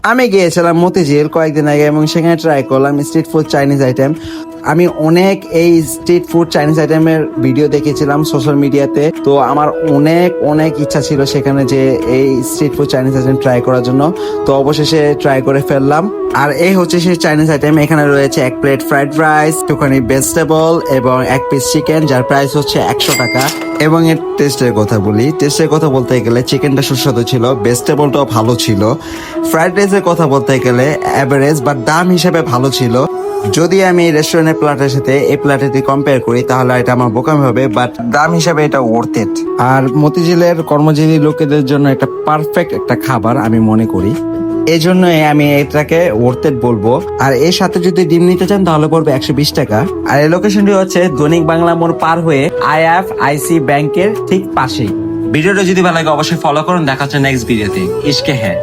আমি গিয়েছিলাম মতিঝিল কয়েকদিন আগে এবং সেখানে ট্রাই করলাম স্ট্রিট ফুড চাইনিজ আইটেম। আমি অনেক এই স্ট্রিট ফুড চাইনিজ আইটেমের ভিডিও দেখেছিলাম সোশ্যাল মিডিয়াতে, তো আমার অনেক অনেক ইচ্ছা ছিল সেখানে যে এই street food Chinese item try করার জন্য। তো অবশেষে ট্রাই করে ফেললাম। আর এই হচ্ছে সেই চাইনিজ আইটেম। এখানে রয়েছে এক প্লেট ফ্রাইড রাইস, একটুখানি ভেজিটেবল এবং এক পিস চিকেন, যার প্রাইস হচ্ছে 100 টাকা। এবং এর টেস্টের কথা বলি, টেস্টের কথা বলতে গেলে চিকেনটা সুস্বাদু ছিল, ভেজিটেবলটাও ভালো ছিল। ফ্রাইড রাইসের কথা বলতে গেলে অ্যাভারেজ, বাট দাম হিসেবে ভালো ছিল। যদি আমি রেস্টুরেন্টের প্লেটের সাথে এই প্লেটের কম্পেয়ার করি তাহলে এটা আমার বোকামি হবে, বাট দাম হিসাবে এটা ওয়ার্থ ইট। আর মতিঝিলের কর্মজীবী লোকেদের জন্য একটা পারফেক্ট একটা খাবার আমি মনে করি, এই জন্যই আমি এটাকে ওয়ার্থ ইট বলবো। আর এর সাথে যদি ডিম নিতে চান তাহলে পড়বে 120 টাকা। আর এই লোকেশনটি হচ্ছে দৈনিক বাংলা মোড় পার হয়ে IFIC ব্যাংকের ঠিক পাশেই। ভিডিওটা যদি ভালো লাগে অবশ্যই ফলো করুন। দেখা হচ্ছে নেক্সট ভিডিওতে। ইশকে হ্যাঁ।